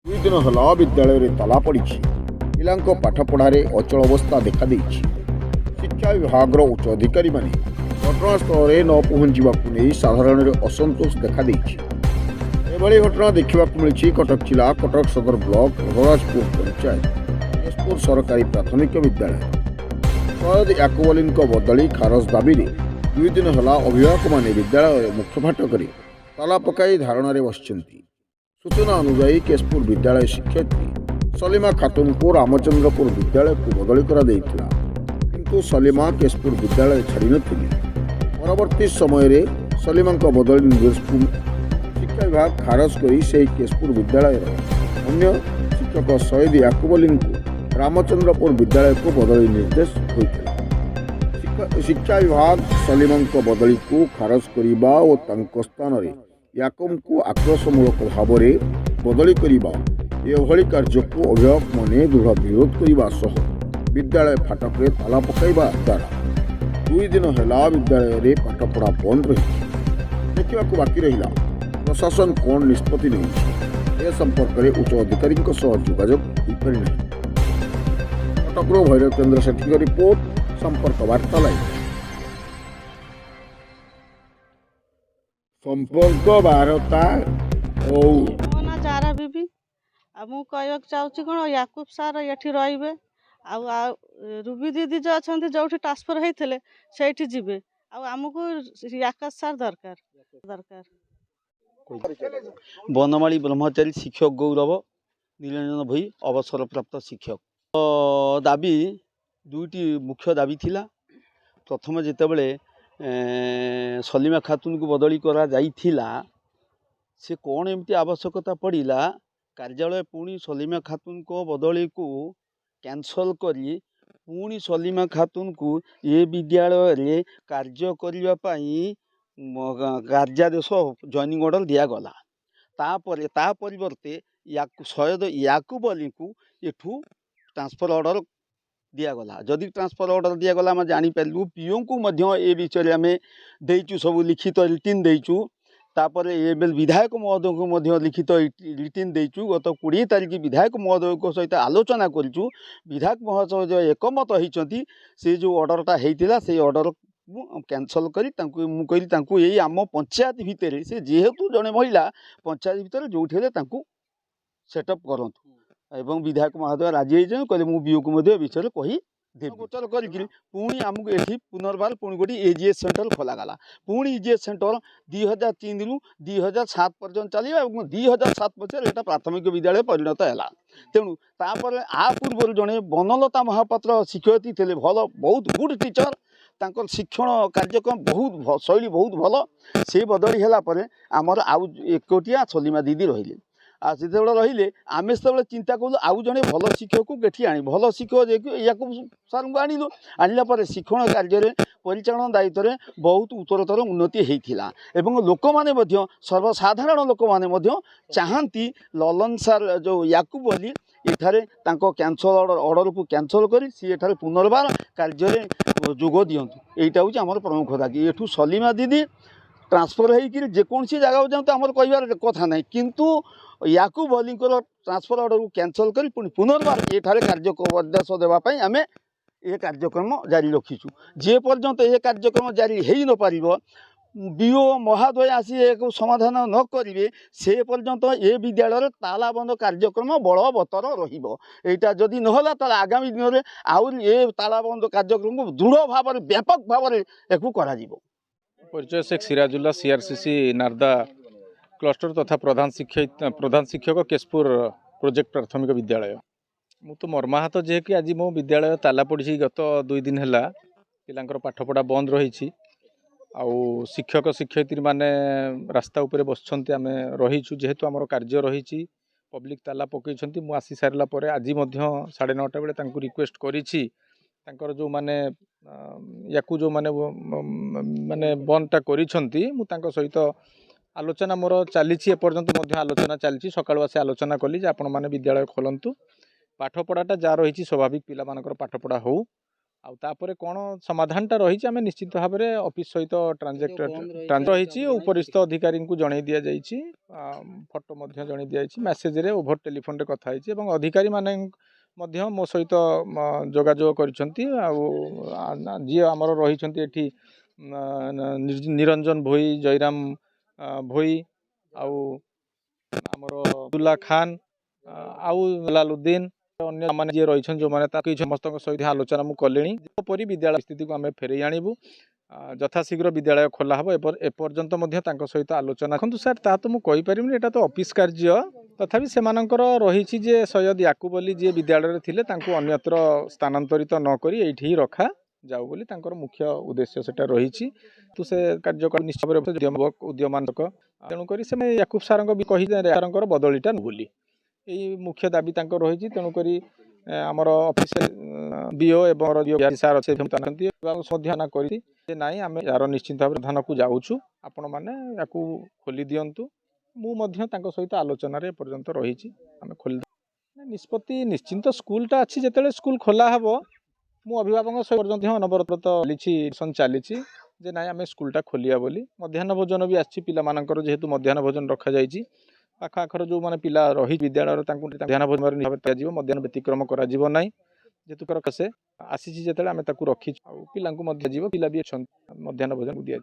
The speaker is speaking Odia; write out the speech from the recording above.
ଦୁଇ ଦିନ ହେଲା ବିଦ୍ୟାଳୟରେ ତାଲା ପଡ଼ିଛି। ପିଲାଙ୍କ ପାଠପଢ଼ାରେ ଅଚଳ ଅବସ୍ଥା ଦେଖାଦେଇଛି। ଶିକ୍ଷା ବିଭାଗର ଉଚ୍ଚ ଅଧିକାରୀମାନେ ଘଟଣାସ୍ଥଳରେ ନ ପହଞ୍ଚିବାକୁ ନେଇ ସାଧାରଣରେ ଅସନ୍ତୋଷ ଦେଖାଦେଇଛି। ଏଭଳି ଘଟଣା ଦେଖିବାକୁ ମିଳିଛି କଟକ ଜିଲ୍ଲା କଟକ ସଦର ବ୍ଲକ ରଘୁରାଜପୁର ପଞ୍ଚାୟତ କେଶପୁର ସରକାରୀ ପ୍ରାଥମିକ ବିଦ୍ୟାଳୟ। ସୟଦ ୟାକୁବ ଅଲିଙ୍କ ବଦଳି ଖାରଜ ଦାବିରେ ଦୁଇ ଦିନ ହେଲା ଅଭିଭାବକମାନେ ବିଦ୍ୟାଳୟର ମୁଖ୍ୟ ଫାଟକରେ ତାଲା ପକାଇ ଧାରଣାରେ ବସିଛନ୍ତି। ସୂଚନା ଅନୁଯାୟୀ କେଶପୁର ବିଦ୍ୟାଳୟ ଶିକ୍ଷୟିତ୍ରୀ ସଲିମା ଖାତୁନଙ୍କୁ ରାମଚନ୍ଦ୍ରପୁର ବିଦ୍ୟାଳୟକୁ ବଦଳି କରାଯାଇଥିଲା, କିନ୍ତୁ ସଲିମା କେଶପୁର ବିଦ୍ୟାଳୟ ଛାଡ଼ିନଥିଲେ। ପରବର୍ତ୍ତୀ ସମୟରେ ସଲିମାଙ୍କ ବଦଳି ନିର୍ଦ୍ଦେଶକୁ ଶିକ୍ଷା ବିଭାଗ ଖାରଜ କରି ସେହି କେଶପୁର ବିଦ୍ୟାଳୟର ଅନ୍ୟ ଶିକ୍ଷକ ସୟଦ ୟାକୁବ ଅଲିଙ୍କୁ ରାମଚନ୍ଦ୍ରପୁର ବିଦ୍ୟାଳୟକୁ ବଦଳି ନିର୍ଦ୍ଦେଶ ହୋଇଥିଲା। ଶିକ୍ଷା ବିଭାଗ ସଲିମାଙ୍କ ବଦଳିକୁ ଖାରଜ କରିବା ଓ ତାଙ୍କ ସ୍ଥାନରେ ୟାକୁବଙ୍କୁ ଆକ୍ରୋଶମୂଳକ ଭାବରେ ବଦଳି କରିବା ଏଭଳି କାର୍ଯ୍ୟକୁ ଅଭିଭାବକମାନେ ଦୃଢ଼ ବିରୋଧ କରିବା ସହ ବିଦ୍ୟାଳୟ ଫାଟକରେ ତାଲା ପକାଇବା ଦ୍ୱାରା ଦୁଇ ଦିନ ହେଲା ବିଦ୍ୟାଳୟରେ ପାଠପଢ଼ା ବନ୍ଦ ରହିଛି। ଦେଖିବାକୁ ବାକି ରହିଲା ପ୍ରଶାସନ କ'ଣ ନିଷ୍ପତ୍ତି ନେଉଛି। ଏ ସମ୍ପର୍କରେ ଉଚ୍ଚ ଅଧିକାରୀଙ୍କ ସହ ଯୋଗାଯୋଗ ହୋଇପାରିନାହିଁ। କଟକରୁ ଭୈରବ ଚନ୍ଦ୍ର ସେଠୀଙ୍କ ରିପୋର୍ଟ, ସମ୍ପର୍କ ବାର୍ତ୍ତା ଲାଇଭ। ସମ୍ପର୍କ ବାର୍ତ୍ତା ଓ ମୋ ନାଁ ଜାରା ବିବି। ମୁଁ କହିବାକୁ ଚାହୁଁଛି କ'ଣ, ୟାକୁବ ସାର୍ ଏଠି ରହିବେ, ଆଉ ରୁବି ଦିଦି ଯେଉଁ ଅଛନ୍ତି ଯେଉଁଠି ଟ୍ରାନ୍ସଫର ହେଇଥିଲେ ସେଇଠି ଯିବେ, ଆଉ ଆମକୁ ୟାକାଶ ସାର୍ ଦରକାର। ବନମାଳୀ ବ୍ରହ୍ମଚାରୀ ଶିକ୍ଷକ ଗୌରବ ନିରଞ୍ଜନ ଭୋଇ ଅବସରପ୍ରାପ୍ତ ଶିକ୍ଷକ। ଦାବି ଦୁଇଟି ମୁଖ୍ୟ ଦାବି ଥିଲା। ପ୍ରଥମେ ଯେତେବେଳେ ସଲିମା ଖାତୁନକୁ ବଦଳି କରାଯାଇଥିଲା, ସେ କ'ଣ ଏମିତି ଆବଶ୍ୟକତା ପଡ଼ିଲା କାର୍ଯ୍ୟାଳୟ ପୁଣି ସଲିମା ଖାତୁନଙ୍କ ବଦଳିକୁ କ୍ୟାନସଲ୍ କରି ପୁଣି ସଲିମା ଖାତୁନକୁ ଏ ବିଦ୍ୟାଳୟରେ କାର୍ଯ୍ୟ କରିବା ପାଇଁ କାର୍ଯ୍ୟାଦେଶ ଜଏନିଂ ଅର୍ଡ଼ର ଦିଆଗଲା। ତା ପରିବର୍ତ୍ତେ ସୟଦ ୟାକୁବ ଅଲିଙ୍କୁ ଏଠୁ ଟ୍ରାନ୍ସଫର ଅର୍ଡ଼ର ଦିଆଗଲା। ଯଦି ଟ୍ରାନ୍ସଫର ଅର୍ଡ଼ର ଦିଆଗଲା ଆମେ ଜାଣିପାରିଲୁ, ପିଓଙ୍କୁ ମଧ୍ୟ ଏ ବିଷୟରେ ଆମେ ଦେଇଛୁ, ସବୁ ଲିଖିତ ରିଟିନ୍ ଦେଇଛୁ। ତାପରେ ଏବେ ବିଧାୟକ ମହୋଦୟଙ୍କୁ ମଧ୍ୟ ଲିଖିତ ରିଟିନ୍ ଦେଇଛୁ। ଗତ 20 ତାରିଖ ବିଧାୟକ ମହୋଦୟଙ୍କ ସହିତ ଆଲୋଚନା କରିଛୁ। ବିଧାୟକ ମହୋଦୟ ଏକମତ ହୋଇଛନ୍ତି ସେ ଯେଉଁ ଅର୍ଡ଼ରଟା ହେଇଥିଲା ସେଇ ଅର୍ଡ଼ର କ୍ୟାନସଲ୍ କରି ମୁଁ କହିଲି ତାଙ୍କୁ ଏଇ ଆମ ପଞ୍ଚାୟତ ଭିତରେ, ସେ ଯେହେତୁ ଜଣେ ମହିଳା, ପଞ୍ଚାୟତ ଭିତରେ ଯେଉଁଠି ହେଲେ ତାଙ୍କୁ ସେଟଅପ୍ କରନ୍ତୁ। ଏବଂ ବିଧାୟକ ମହୋଦୟ ରାଜି ହେଇଛନ୍ତି, କହିଲେ ମୁଁ ବିଓକୁ ମଧ୍ୟ ଏ ବିଷୟରେ କହିଦେବି। ଗୋଚର କରିକି ପୁଣି ଆମକୁ ଏଠି ପୁନର୍ବାର ପୁଣି ଗୋଟିଏ ଏଜିଏସ୍ ସେଣ୍ଟର ଖୋଲାଗଲା। ପୁଣି ଏଜିଏସ୍ ସେଣ୍ଟର 2003ରୁ 2007 ପର୍ଯ୍ୟନ୍ତ ଚାଲିବ ଏବଂ 2007 ପଛରେ ଏଇଟା ପ୍ରାଥମିକ ବିଦ୍ୟାଳୟ ପରିଣତ ହେଲା। ତେଣୁ ତାପରେ ପୂର୍ବରୁ ଜଣେ ବନଲତା ମହାପାତ୍ର ଶିକ୍ଷୟିତ୍ରୀ ଥିଲେ, ବହୁତ ଗୁଡ୍ ଟିଚର। ତାଙ୍କର ଶିକ୍ଷଣ କାର୍ଯ୍ୟକ୍ରମ ଶୈଳୀ ବହୁତ ଭଲ। ସେ ବଦଳି ହେଲା ପରେ ଆମର ଆଉ ଏକୋଟିଆ ସଲିମା ଦିଦି ରହିଲେ। ଆଉ ଯେତେବେଳେ ରହିଲେ ଆମେ ସେତେବେଳେ ଚିନ୍ତା କଲୁ ଆଉ ଜଣେ ଭଲ ଶିକ୍ଷକକୁ ଏଠି ଆଣି, ଭଲ ଶିକ୍ଷକ ୟାକୁ ସାର୍ଙ୍କୁ ଆଣିଲା ପରେ ଶିକ୍ଷଣ କାର୍ଯ୍ୟରେ ପରିଚାଳନା ଦାୟିତ୍ୱରେ ବହୁତ ଉତ୍ତରୋତ୍ତର ଉନ୍ନତି ହେଇଥିଲା। ଏବଂ ଲୋକମାନେ ମଧ୍ୟ, ସର୍ବସାଧାରଣ ଲୋକମାନେ ମଧ୍ୟ ଚାହାନ୍ତି ଲଲନ ସାର୍ ଯେଉଁ ୟାକୁବ ଅଲି ଏଠାରେ ତାଙ୍କ ଅର୍ଡ଼ରକୁ କ୍ୟାନସଲ୍ କରି ସିଏ ଏଠାରେ ପୁନର୍ବାର କାର୍ଯ୍ୟରେ ଯୋଗ ଦିଅନ୍ତୁ। ଏଇଟା ହେଉଛି ଆମର ପ୍ରମୁଖ ଦାବି। ଏଠୁ ସଲିମା ଦିଦି ଟ୍ରାନ୍ସଫର ହେଇକିରି ଯେକୌଣସି ଜାଗାକୁ ଯାଆନ୍ତୁ ଆମର କହିବାର କଥା ନାହିଁ, କିନ୍ତୁ ୟାକୁବ ଅଲିଙ୍କର ଟ୍ରାନ୍ସଫର ଅର୍ଡ଼ରକୁ କ୍ୟାନସଲ୍ କରି ପୁଣି ପୁନର୍ବାର ଏଠାରେ କାର୍ଯ୍ୟାଦେଶ ଦେବା ପାଇଁ ଆମେ ଏ କାର୍ଯ୍ୟକ୍ରମ ଜାରି ରଖିଛୁ। ଯେ ପର୍ଯ୍ୟନ୍ତ ଏ କାର୍ଯ୍ୟକ୍ରମ ଜାରି ହେଇନପାରିବ, ବିଓ ମହୋଦୟ ଆସି ଏହାକୁ ସମାଧାନ ନ କରିବେ, ସେ ପର୍ଯ୍ୟନ୍ତ ଏ ବିଦ୍ୟାଳୟରେ ତାଲାବନ୍ଦ କାର୍ଯ୍ୟକ୍ରମ ବଳବତ୍ତର ରହିବ। ଏଇଟା ଯଦି ନହେଲା ତାହେଲେ ଆଗାମୀ ଦିନରେ ଆହୁରି ଏ ତାଲାବନ୍ଦ କାର୍ଯ୍ୟକ୍ରମକୁ ଦୃଢ଼ ଭାବରେ, ବ୍ୟାପକ ଭାବରେ ଏହାକୁ କରାଯିବ। परिचय शेख सिराजुल्ला, सीआरसीसी नारदा क्लस्टर तथा प्रधान शिक्षक केशपुर प्रोजेक्ट प्राथमिक विद्यालय। मु तो मर्माहत जे कि आज मो विद्यालय ताला पड़ी गत 2 दिन है पिलांकर पाठपढ़ा बंद रही। आउ शिक्षक शिक्षयित्री माने रास्ता उपरे बसछन्ते आमे रहीछु, जेहेतु आमर कार्य रही पब्लिक ताला पकईछन्ती। मु आसी सारला परे आज मध्य 9:30 बेले तांकु रिक्वेस्ट करिछि तांकर जो माने याकु जो माने माने बंदटा करिछन्ती, मु तांको सहित आलोचना मोर चलीछि। एपर्यंत मध्य आलोचना चलीछि। सकाळु आसी आलोचना कली जे आपण माने विद्यालय खोलंतु, पाठपढ़ाटा जा रही स्वाभाविक पिला मानकर पाठपढ़ा हो, ଆଉ ତାପରେ କ'ଣ ସମାଧାନଟା ରହିଛି ଆମେ ନିଶ୍ଚିତ ଭାବରେ ଅଫିସ୍ ସହିତ ଟ୍ରାଞ୍ଜାକ୍ଟ ରହିଛି ଉପରିସ୍ଥ ଅଧିକାରୀଙ୍କୁ ଜଣାଇ ଦିଆଯାଇଛି ଫଟୋ ମଧ୍ୟ ଜଣାଇ ଦିଆଯାଇଛି ମେସେଜରେ ଓଭର ଟେଲିଫୋନରେ କଥା ହେଇଛି ଏବଂ ଅଧିକାରୀମାନେ ମଧ୍ୟ ମୋ ସହିତ ଯୋଗାଯୋଗ କରିଛନ୍ତି ଆଉ ଯିଏ ଆମର ରହିଛନ୍ତି ଏଠି ନିରଞ୍ଜନ ଭୋଇ ଜୟରାମ ଭୋଇ ଆଉ ଆମର ଅବଦୁଲ୍ଲା ଖାନ୍ ଆଉ ଜଲାଲୁଦ୍ଦିନ ଅନ୍ୟ ମାନେ ଯିଏ ରହିଛନ୍ତି ଯେଉଁମାନେ ତାକୁ ସମସ୍ତଙ୍କ ସହିତ ଆଲୋଚନା ମୁଁ କଲିଣି ଯେପରି ବିଦ୍ୟାଳୟ ସ୍ଥିତିକୁ ଆମେ ଫେରେଇ ଆଣିବୁ ଯଥାଶୀଘ୍ର ବିଦ୍ୟାଳୟ ଖୋଲା ହେବ ଏପର୍ଯ୍ୟନ୍ତ ମଧ୍ୟ ତାଙ୍କ ସହିତ ଆଲୋଚନା ଦେଖନ୍ତୁ ସାର୍ ତାହା ତ ମୁଁ କହିପାରିବିନି ଏଇଟା ତ ଅଫିସ୍ କାର୍ଯ୍ୟ ତଥାପି ସେମାନଙ୍କର ରହିଛି ଯେ ସୈୟଦ ୟାକୁବ ଅଲି ଯିଏ ବିଦ୍ୟାଳୟରେ ଥିଲେ ତାଙ୍କୁ ଅନ୍ୟତ୍ର ସ୍ଥାନାନ୍ତରିତ ନ କରି ଏଇଠି ହିଁ ରଖାଯାଉ ବୋଲି ତାଙ୍କର ମୁଖ୍ୟ ଉଦ୍ଦେଶ୍ୟ ସେଟା ରହିଛି ତୁ ସେ କାର୍ଯ୍ୟକ୍ରମ ନିଶ୍ଚୟ ଉଦ୍ୟମାନକ ତେଣୁକରି ସେମାନେ ୟାକୁବ ସାର୍ଙ୍କ ବି କହି ସାର୍ଙ୍କର ବଦଳିଟା ବୋଲି ଏଇ ମୁଖ୍ୟ ଦାବି ତାଙ୍କର ରହିଛି ତେଣୁକରି ଆମର ଅଫିସ ବିଓ ଏବଂ ସାର୍ ଅଛନ୍ତି ସଧ୍ୟାନ କରି ଯେ ନାଇଁ ଆମେ ୟାର ନିଶ୍ଚିତ ଭାବରେ ସମାଧାନକୁ ଯାଉଛୁ ଆପଣମାନେ ୟାକୁ ଖୋଲି ଦିଅନ୍ତୁ ମୁଁ ମଧ୍ୟ ତାଙ୍କ ସହିତ ଆଲୋଚନାରେ ଏପର୍ଯ୍ୟନ୍ତ ରହିଛି ଆମେ ଖୋଲି ନିଷ୍ପତ୍ତି ନିଶ୍ଚିନ୍ତ ସ୍କୁଲଟା ଅଛି ଯେତେବେଳେ ସ୍କୁଲ ଖୋଲା ହେବ ମୁଁ ଅଭିଭାବକଙ୍କ ସହିତ ମଧ୍ୟ ଅନବରତ ଚାଲିଛି ଯେ ନାଇଁ ଆମେ ସ୍କୁଲଟା ଖୋଲିବା ବୋଲି ମଧ୍ୟାହ୍ନ ଭୋଜନ ବି ଆସିଛି ପିଲାମାନଙ୍କର ଯେହେତୁ ମଧ୍ୟାହ୍ନ ଭୋଜନ ରଖାଯାଇଛି ପାଖ ଆଖର ଯେଉଁମାନେ ପିଲା ରହି ବିଦ୍ୟାଳୟରେ ତାଙ୍କୁ ମଧ୍ୟାହ୍ନ ଭୋଜନ ଦିଆଯିବ ମଧ୍ୟାହ୍ନ ବ୍ୟତିକ୍ରମ କରାଯିବ ନାହିଁ ଯେହେତୁ ସେ ଆସିଛି ଯେତେବେଳେ ଆମେ ତାକୁ ରଖିଛୁ ଆଉ ପିଲାଙ୍କୁ ମଧ୍ୟ ଯିବ ପିଲା ବି ଅଛନ୍ତି ମଧ୍ୟାହ୍ନ ଭୋଜନ ଦିଆଯିବ।